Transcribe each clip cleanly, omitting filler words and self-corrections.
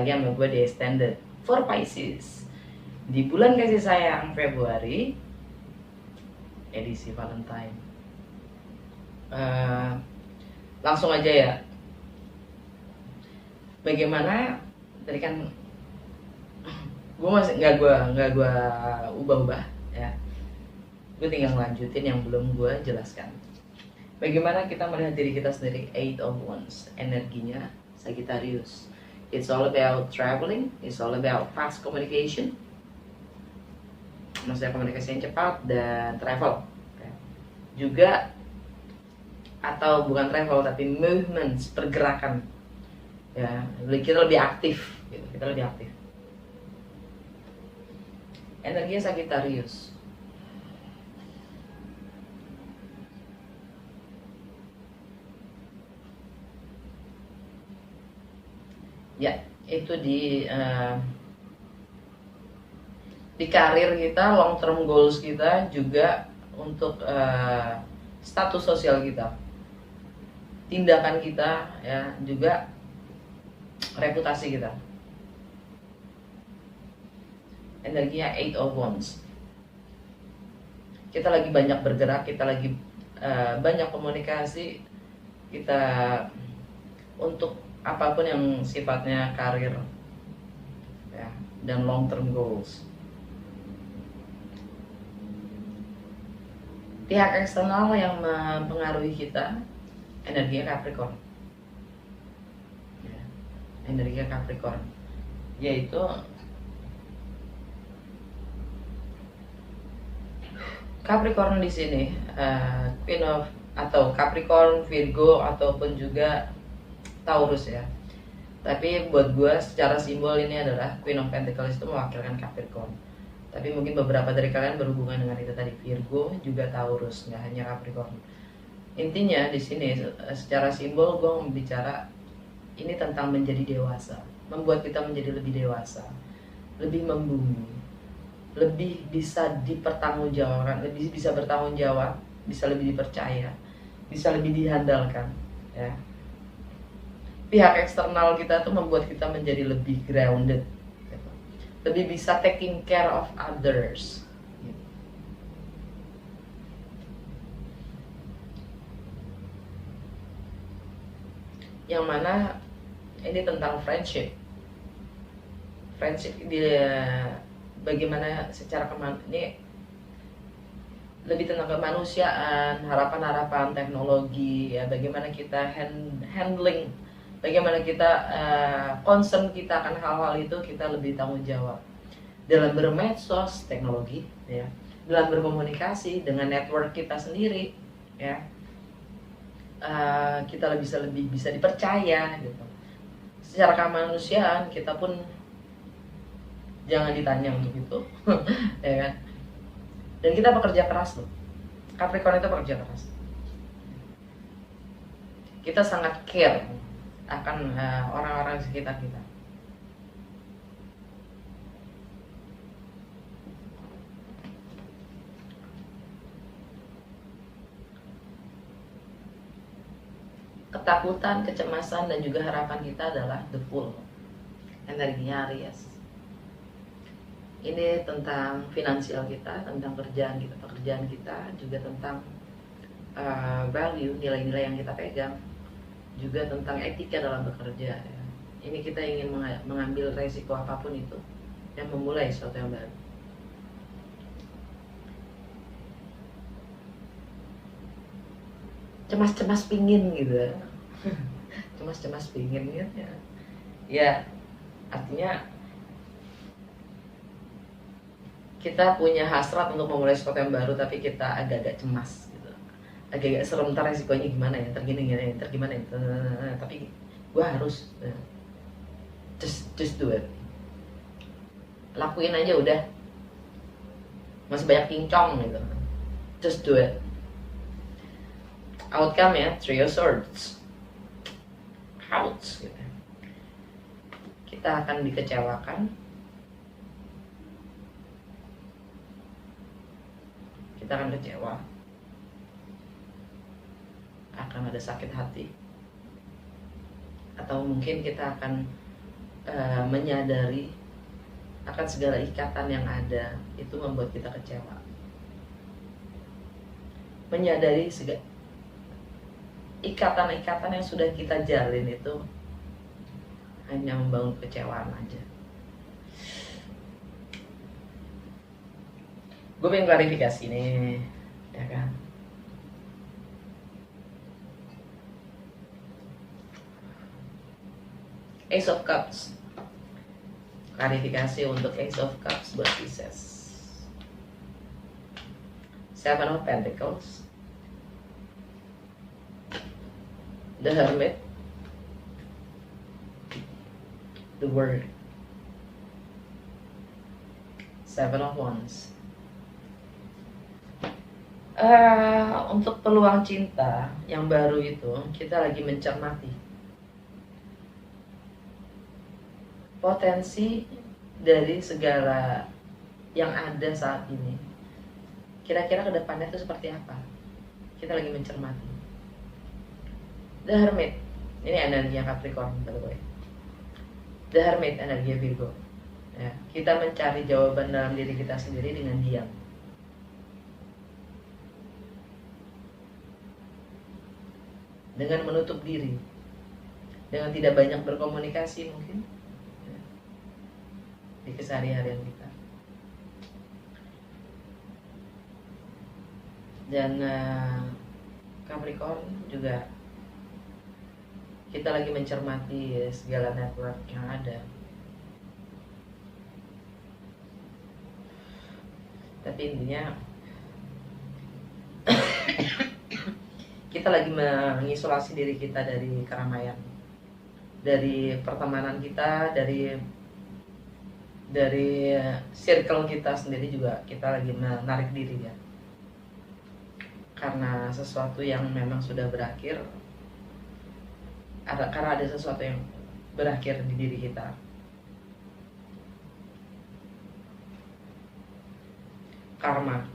lagi sama gue di Extended for Pisces. Di bulan kasih sayang Februari, edisi Valentine. Langsung aja ya. Bagaimana tadi kan gue masih nggak gue ubah-ubah ya. Gue tinggal lanjutin yang belum gue jelaskan. Bagaimana kita melihat diri kita sendiri. 8 of Wands, energinya Sagittarius. It's all about traveling, it's all about fast communication. Maksudnya komunikasi yang cepat dan travel. Juga atau bukan travel tapi movements, pergerakan. Ya, kita lebih aktif gitu. Kita lebih aktif. Energinya Sagittarius. Ya, itu di karir kita, long term goals kita, juga untuk status sosial kita, tindakan kita, ya, juga reputasi kita. Energinya 8 of Wands. Kita lagi banyak bergerak, kita lagi banyak komunikasi, kita untuk apapun yang sifatnya karir ya, dan long term goals. Pihak eksternal yang mempengaruhi kita, energinya Capricorn ya, energinya Capricorn, yaitu Capricorn di sini Queen of atau Capricorn, Virgo ataupun juga Taurus ya. Tapi buat gue secara simbol ini adalah Queen of Pentacles itu mewakilkan Capricorn. Tapi mungkin beberapa dari kalian berhubungan dengan itu tadi, Virgo juga Taurus, nggak hanya Capricorn. Intinya di sini secara simbol gue bicara ini tentang menjadi dewasa, membuat kita menjadi lebih dewasa, lebih membumi, lebih bisa dipertanggungjawabkan, lebih bisa bertanggung jawab, bisa lebih dipercaya, bisa lebih dihandalkan ya. Pihak eksternal kita tuh membuat kita menjadi lebih grounded gitu. Lebih bisa taking care of others gitu. Yang mana ini tentang friendship dia bagaimana secara ini lebih tentang kemanusiaan, harapan-harapan teknologi ya, bagaimana kita handling, bagaimana kita concern kita akan hal-hal itu, kita lebih tanggung jawab dalam bermedsos, teknologi ya, dalam berkomunikasi dengan network kita sendiri ya, kita lebih bisa dipercaya gitu. Secara kemanusiaan kita pun jangan ditanya untuk itu ya kan. Dan kita bekerja keras loh. Capricorn itu bekerja keras. Kita sangat care akan orang-orang di sekitar kita. Ketakutan, kecemasan, dan juga harapan kita adalah the Fool, energinya Aries. Ini tentang finansial kita, tentang pekerjaan kita, juga tentang value, nilai-nilai yang kita pegang, juga tentang etika dalam bekerja ya. Ini kita ingin mengambil resiko apapun itu yang memulai sesuatu yang baru. Cemas-cemas pingin gitu ya. Cemas-cemas pingin gitu ya. Ya artinya kita punya hasrat untuk memulai sesuatu yang baru, tapi kita agak-agak cemas gitu, agak-agak serem, ntar resikonya gimana ya, ntar gimana ya, tapi gue harus just do it, lakuin aja udah, masih banyak kincong gitu, just do it. Outcome ya, Three of Swords, ouch gitu. Kita akan dikecewakan, kita akan kecewa, akan ada sakit hati, atau mungkin kita akan menyadari akan segala ikatan yang ada itu membuat kita kecewa. Menyadari segala ikatan-ikatan yang sudah kita jalin itu hanya membangun kecewaan aja. Gue pengen klarifikasi nih, ya kan? Ace of Cups. Klarifikasi untuk Ace of Cups buat Pisces. Seven of Pentacles. The Hermit. The World. Seven of Wands. Untuk peluang cinta yang baru itu, kita lagi mencermati potensi dari segala yang ada saat ini. Kira-kira ke depannya itu seperti apa? Kita lagi mencermati. The Hermit, ini energi Capricorn by the way. The Hermit, energi Virgo. Ya, kita mencari jawaban dalam diri kita sendiri dengan diam. Dengan menutup diri, dengan tidak banyak berkomunikasi mungkin di keseharian kita. Dan Capricorn juga kita lagi mencermati segala network yang ada. Tapi intinya kita lagi mengisolasi diri kita dari keramaian, dari pertemanan kita, dari circle kita sendiri juga kita lagi menarik diri ya. Karena sesuatu yang memang sudah berakhir, karena ada sesuatu yang berakhir di diri kita. Karma.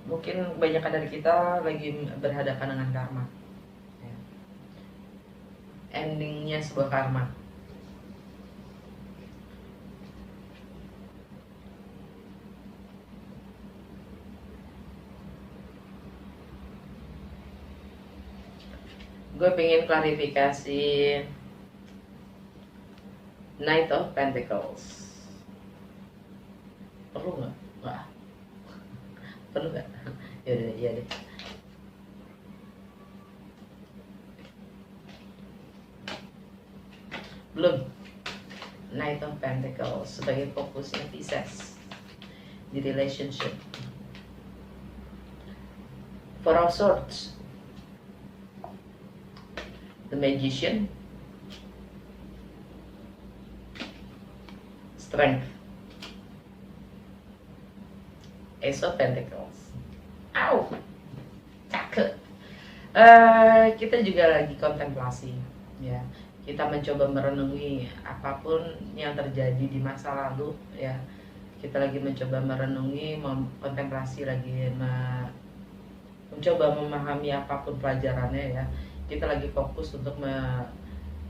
Mungkin banyak dari kita lagi berhadapan dengan karma. Endingnya sebuah karma. Gue pengen klarifikasi Knight of Pentacles. Perlu nggak? Nggak. Perlu nggak? Ya deh. Belum. Knight of Pentacles sebagai fokusnya Pisces di relationship. Four of Swords, The Magician, Strength, Ace of Pentacles. Au, cakep. Kita juga lagi kontemplasi, ya. Kita mencoba merenungi apapun yang terjadi di masa lalu, ya. Kita lagi mencoba merenungi, kontemplasi, lagi mencoba memahami apapun pelajarannya, ya. Kita lagi fokus untuk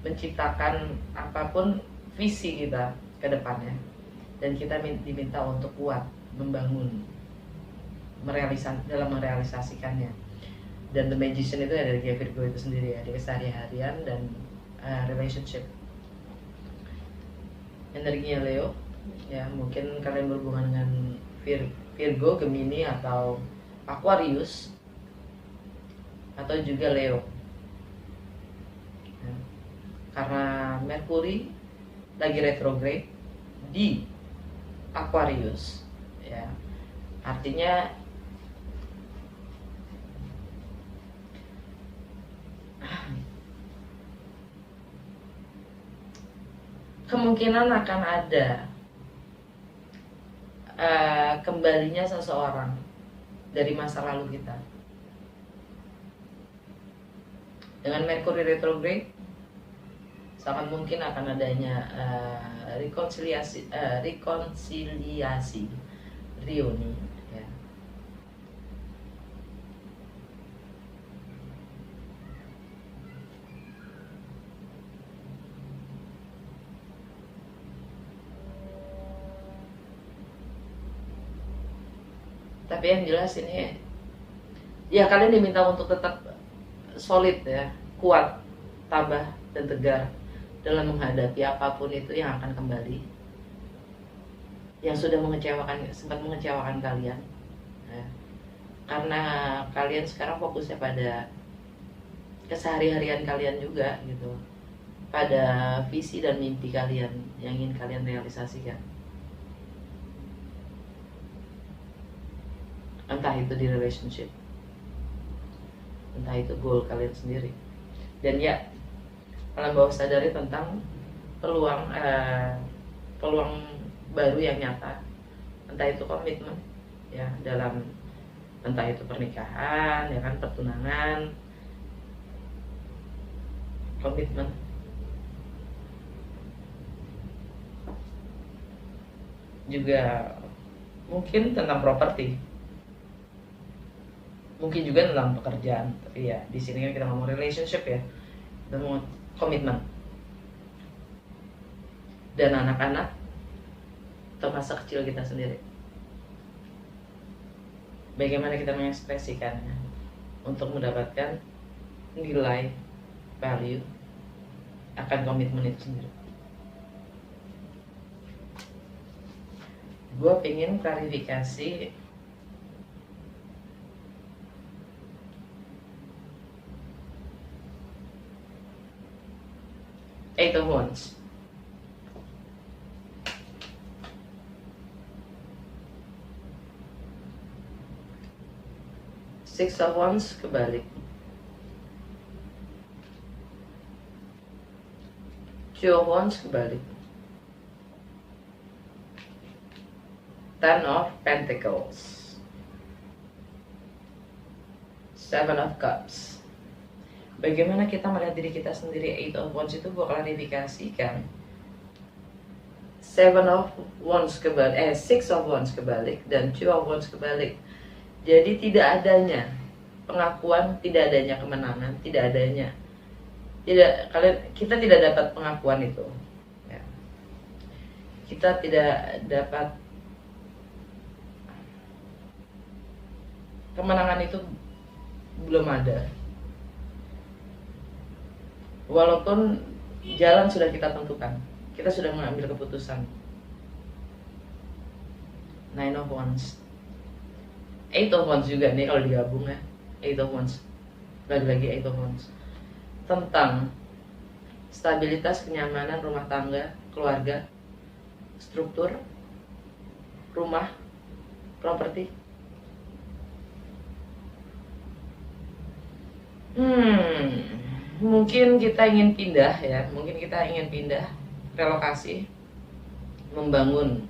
menciptakan apapun visi kita ke depannya, dan kita diminta untuk kuat membangun, dalam merealisasikannya. Dan The Magician itu dari Virgo itu sendiri ya, di keseharian dan relationship. Energinya Leo, ya mungkin kalian berhubungan dengan Virgo, Gemini atau Aquarius, atau juga Leo. Ya. Karena Mercury lagi retrograde di Aquarius, ya artinya kemungkinan akan ada kembalinya seseorang dari masa lalu kita. Dengan Mercury retrograde, sangat mungkin akan adanya rekonsiliasi reuni, ya. Tapi yang jelas ini ya kalian diminta untuk tetap solid ya, kuat, tabah dan tegar dalam menghadapi apapun itu yang akan kembali, yang sudah sempat mengecewakan kalian ya. Karena kalian sekarang fokusnya pada kesehari-harian kalian juga gitu, pada visi dan mimpi kalian yang ingin kalian realisasikan, entah itu di relationship, entah itu goal kalian sendiri. Dan ya, alam bawah sadari tentang peluang baru yang nyata, entah itu komitmen ya, dalam entah itu pernikahan ya kan, pertunangan, komitmen. Juga mungkin tentang properti, mungkin juga tentang pekerjaan. Tapi ya di sini kan kita ngomong relationship ya, kita mau komitmen. Dan anak-anak atau masa kecil kita sendiri, bagaimana kita mengekspresikannya untuk mendapatkan nilai value akan komitmen itu sendiri. Gue pengen klarifikasi Eight of Wands. Six of Wands kebalik. Two of Wands kebalik. Ten of Pentacles. Seven of Cups. Bagaimana kita melihat diri kita sendiri? Eight of Wands itu gue klarifikasikan. Seven of Wands kebalik, Six of Wands kebalik dan Two of Wands kebalik. Jadi tidak adanya pengakuan, tidak adanya kemenangan, kita tidak dapat pengakuan itu. Ya. Kita tidak dapat kemenangan, itu belum ada. Walaupun jalan sudah kita tentukan, kita sudah mengambil keputusan. Nine of Wands, Eight of Wands juga nih kalau digabung ya. Eight of Wands, lagi-lagi Eight of Wands, tentang stabilitas, kenyamanan rumah tangga, keluarga, struktur, rumah, properti. Mungkin kita ingin pindah ya, relokasi, membangun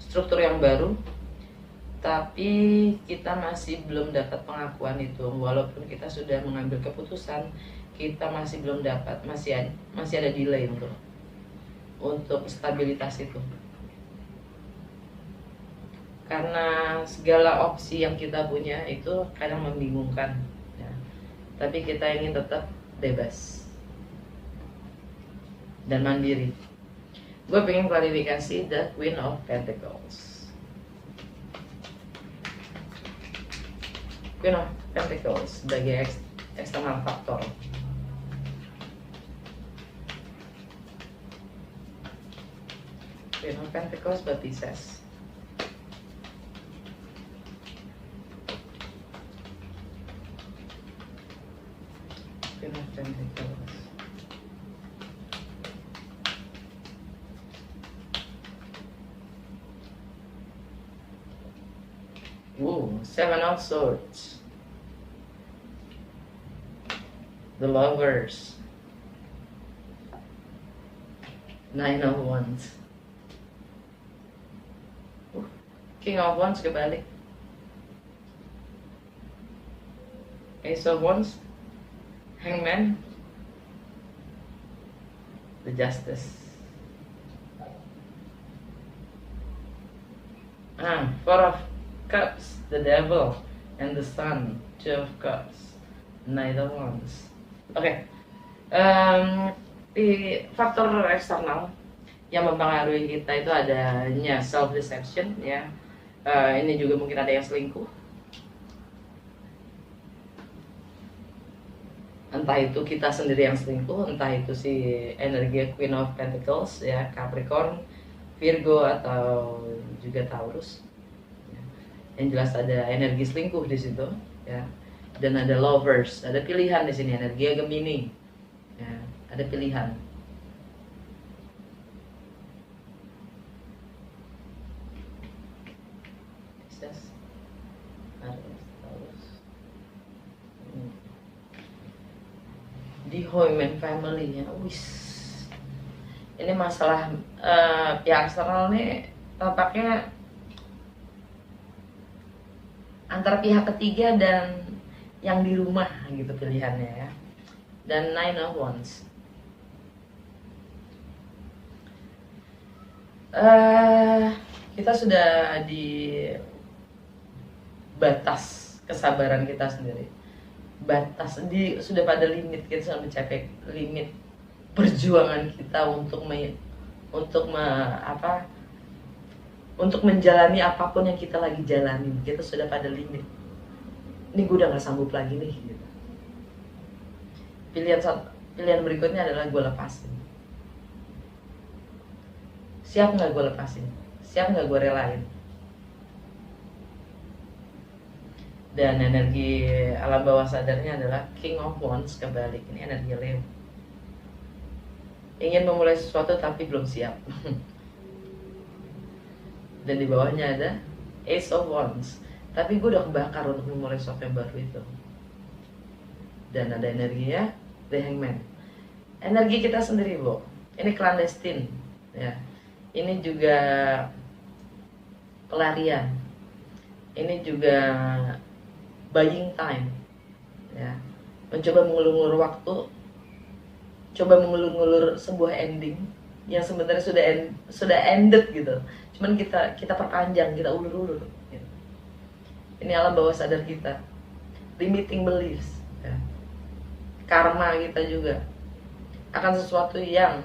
struktur yang baru, tapi kita masih belum dapat pengakuan itu. Walaupun kita sudah mengambil keputusan, kita masih belum dapat, masih ada delay untuk stabilitas itu. Karena segala opsi yang kita punya itu kadang membingungkan ya. Tapi kita ingin tetap bebas dan mandiri. Gue pengen klarifikasi the Queen of Pentacles. Queen of Pentacles sebagai eksternal faktor. Queen of Pentacles buat Pisces. Queen of Pentacles. Seven of Swords. The Lovers. Nine of Wands. King of Wands kebalik. Ace of Wands. Hangman. The Justice. Four of Cups, the Devil, and the Sun. Two of Cups, Knight of Wands. Oke. Di faktor eksternal yang mempengaruhi kita itu adanya self deception ya. Ini juga mungkin ada yang selingkuh entah itu kita sendiri yang selingkuh, entah itu si energi Queen of Pentacles ya, Capricorn, Virgo, atau juga Taurus. Yang jelas ada energi selingkuh di situ ya, dan ada lovers, ada pilihan di sini, energi Gemini ya, ada pilihan. Di Human Family ya, wis ini masalah pihak eksternal nih tampaknya antara pihak ketiga dan yang di rumah gitu pilihannya ya. Dan Nine of Wands, kita sudah di batas kesabaran kita sendiri, batas sudah pada limit, kita sudah mencapai limit perjuangan kita untuk menjalani apapun yang kita lagi jalani. Kita sudah pada limit, ini gue udah gak sanggup lagi nih gitu. Pilihan berikutnya adalah gue lepasin. Siap gak gue lepasin? Siap gak gue relain? Dan energi alam bawah sadarnya adalah King of Wands kebalik. Ini energi Leo, ingin memulai sesuatu tapi belum siap. Dan di bawahnya ada Ace of Wands, tapi gue udah kebakar untuk memulai sesuatu yang baru itu. Dan ada energinya The Hangman, energi kita sendiri, Bo. Ini clandestine ya. Ini juga pelarian, ini juga buying time ya, mencoba mengulur-ulur waktu, coba mengulur-ulur sebuah ending yang sebenarnya sudah ended gitu, cuman kita perpanjang, kita ulur-ulur gitu. Ini alam bawah sadar kita, limiting beliefs ya. Karma kita juga akan sesuatu yang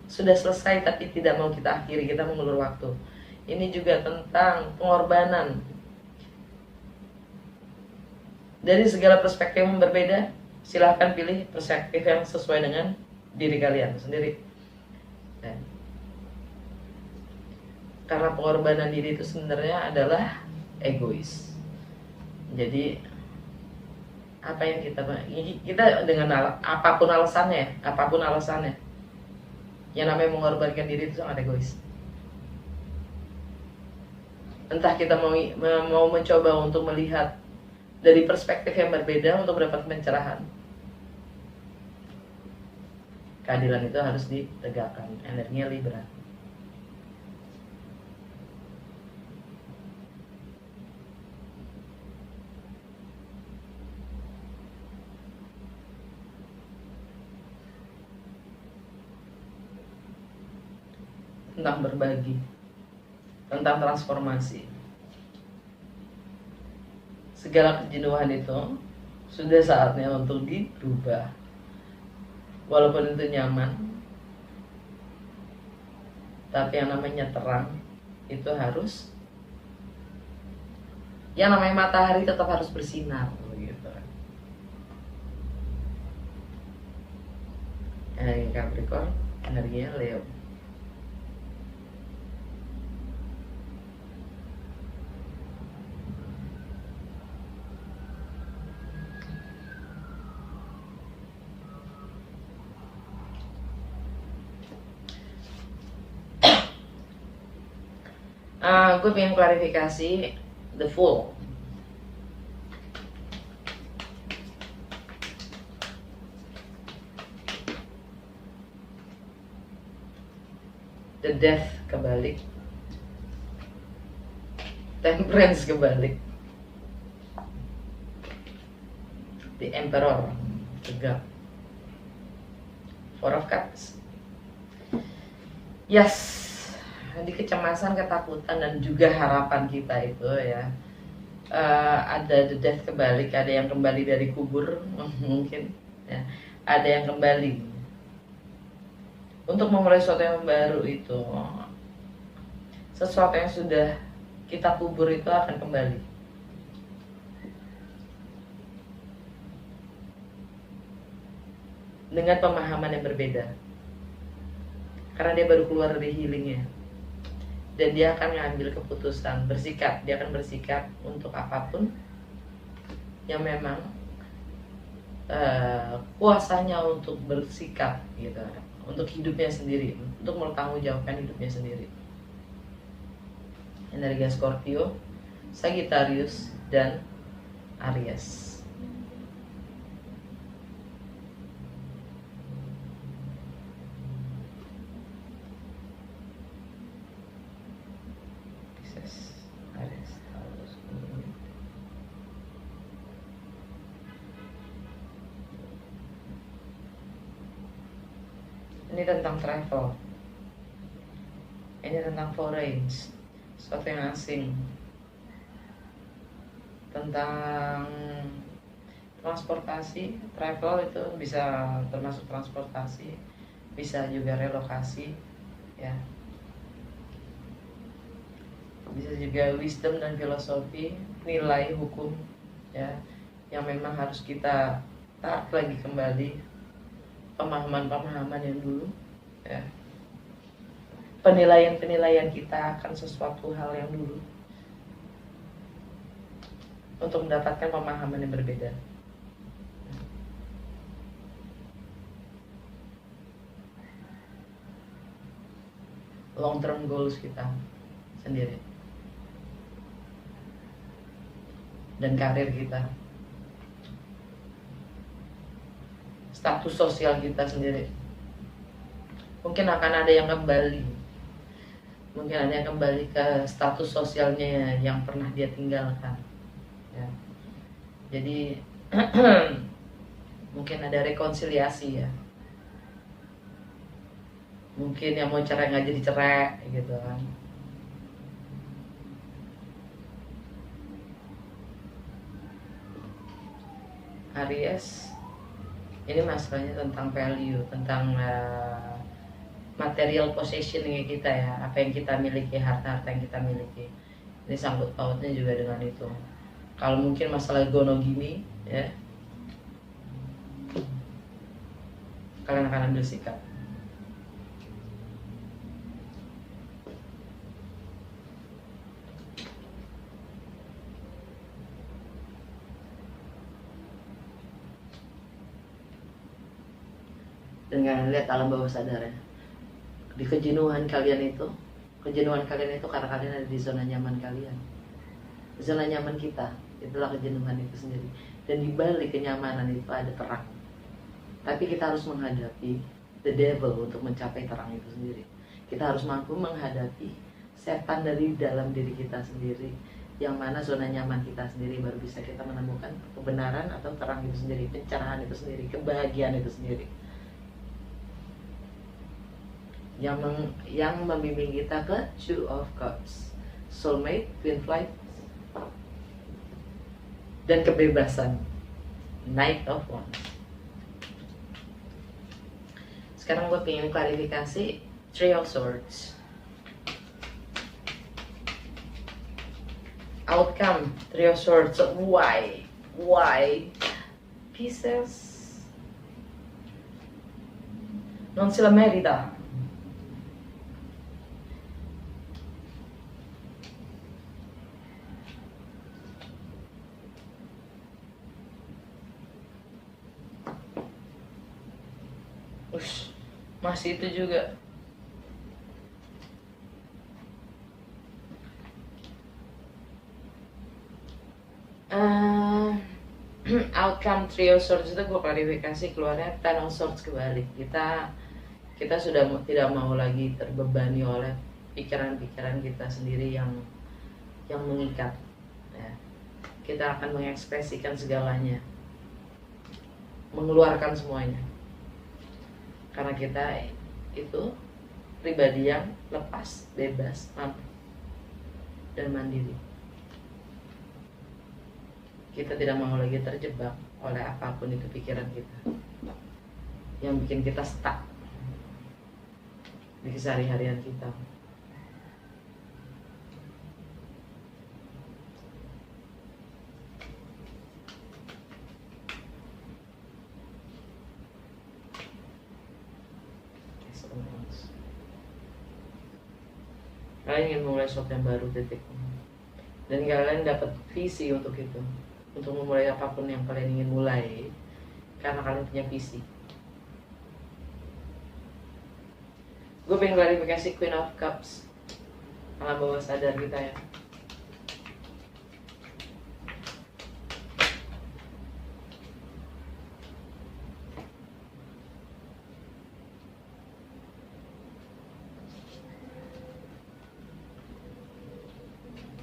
sudah selesai tapi tidak mau kita akhiri, kita mengulur waktu. Ini juga tentang pengorbanan dari segala perspektif yang berbeda. Silahkan pilih perspektif yang sesuai dengan diri kalian sendiri. Dan karena pengorbanan diri itu sebenarnya adalah egois. Jadi apa yang kita dengan apapun alasannya, yang namanya mengorbankan diri itu sangat egois. Entah kita mau mencoba untuk melihat dari perspektif yang berbeda untuk mendapat pencerahan. Keadilan itu harus ditegakkan. Energinya Libra. Tentang berbagi, tentang transformasi. Segala kejenuhan itu sudah saatnya untuk dirubah. Walaupun itu nyaman, tapi yang namanya terang itu harus, yang namanya matahari tetap harus bersinar gitu. Energi Capricorn, energinya Leo. Gue pengen klarifikasi the Fool. The Death kebalik, Temperance kebalik, The Emperor tegak, Four of Cups. Yes, di kecemasan, ketakutan, dan juga harapan kita itu ya, ada the death kebalik, ada yang kembali dari kubur mungkin ya, ada yang kembali untuk memulai sesuatu yang baru. Itu sesuatu yang sudah kita kubur itu akan kembali. dengan pemahaman yang berbeda, karena dia baru keluar dari healingnya, dan dia akan ngambil keputusan, dia akan bersikap untuk apapun yang memang kuasanya untuk bersikap gitu, untuk hidupnya sendiri, untuk mempertanggungjawabkan hidupnya sendiri. Energi Scorpio, Sagittarius, dan Aries. Ini tentang travel, ini tentang foreign, sesuatu yang asing, tentang transportasi. Travel itu bisa termasuk transportasi, bisa juga relokasi ya, bisa juga wisdom dan filosofi, nilai hukum ya, yang memang harus kita tarik lagi kembali pemahaman-pemahaman yang dulu ya, penilaian-penilaian kita akan sesuatu hal yang dulu, untuk mendapatkan pemahaman yang berbeda. Long term goals kita sendiri dan karir kita, status sosial kita sendiri. Mungkin akan ada yang kembali, ke status sosialnya yang pernah dia tinggalkan ya. Jadi mungkin ada rekonsiliasi ya, mungkin yang mau cerai nggak jadi cerai gitu kan. Aries, ini masalahnya tentang value, tentang material possession kita ya, apa yang kita miliki, harta-harta yang kita miliki. Ini sangkut pautnya juga dengan itu. Kalau mungkin masalah gonogini ya, kalian akan ambil sikap. Dan kalian lihat alam bawah sadar ya, di kejenuhan kalian itu karena kalian ada di zona nyaman kalian. Zona nyaman kita itulah kejenuhan itu sendiri, dan di balik kenyamanan itu ada terang. Tapi kita harus menghadapi the devil untuk mencapai terang itu sendiri. Kita harus mampu menghadapi setan dari dalam diri kita sendiri, yang mana zona nyaman kita sendiri, baru bisa kita menemukan kebenaran atau terang itu sendiri, pencerahan itu sendiri, kebahagiaan itu sendiri, yang membimbing kita ke Two of Cups, soulmate, twin flight, dan kebebasan, Knight of Wands. Sekarang gue pengen klarifikasi Three of Swords. Outcome Three of Swords. Why? Pieces non se la merita. Masih itu juga. Outcome Trio Swords itu gue klarifikasi, keluarnya Ten of Swords kebalik. Kita sudah tidak mau lagi terbebani oleh pikiran-pikiran kita sendiri yang mengikat ya. Kita akan mengekspresikan segalanya, mengeluarkan semuanya, karena kita itu pribadi yang lepas, bebas, mampu, dan mandiri. Kita tidak mau lagi terjebak oleh apapun itu pikiran kita yang bikin kita stuck di keseharian kita. Kalian ingin memulai sesuatu yang baru, titik. Dan kalian dapat visi untuk itu, untuk memulai apapun yang kalian ingin mulai, karena kalian punya visi. Gue pengen klarifikasi Queen of Cups, alam bawah sadar kita ya.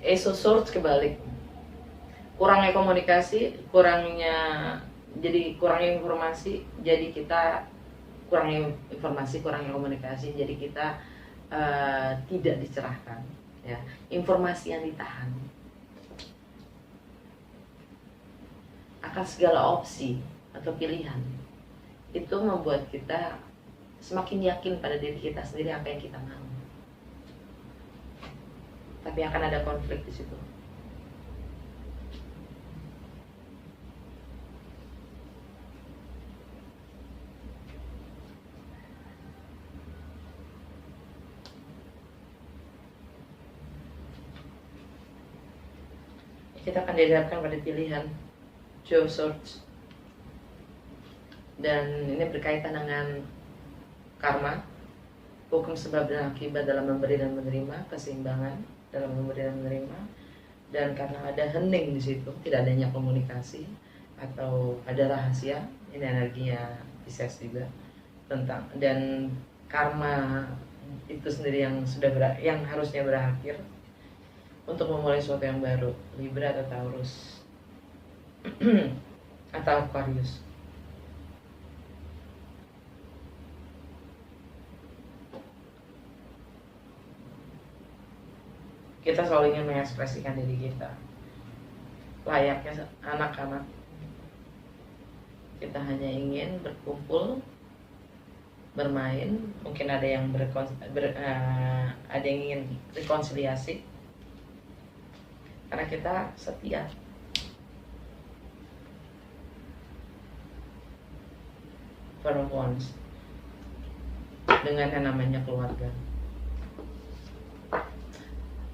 Ace of Swords kebalik. Kurangnya komunikasi, kurangnya informasi, jadi kita kurangnya informasi, kurangnya komunikasi, jadi kita tidak dicerahkan, ya. Informasi yang ditahan akan segala opsi atau pilihan itu membuat kita semakin yakin pada diri kita sendiri apa yang kita mau, tapi akan ada konflik di situ. Kita akan dihadapkan pada pilihan Two of Swords, dan ini berkaitan dengan karma, hukum sebab dan akibat dalam memberi dan menerima, keseimbangan dalam memberi dan menerima. Dan karena ada hening di situ, tidak adanya komunikasi atau ada rahasia, ini energinya Pisces juga tentang, dan karma itu sendiri yang harusnya berakhir untuk memulai sesuatu yang baru, Libra atau Taurus atau Aquarius. Kita selalu ingin mengekspresikan diri kita layaknya anak-anak. Kita hanya ingin berkumpul, bermain, mungkin ada yang ada yang ingin rekonsiliasi, karena kita setia. For once, dengan yang namanya keluarga.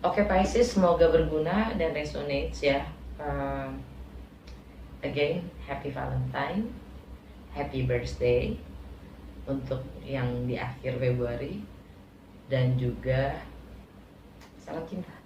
Oke, Pisces, semoga berguna dan resonates ya. Again, happy Valentine, happy birthday untuk yang di akhir Februari, dan juga salam cinta.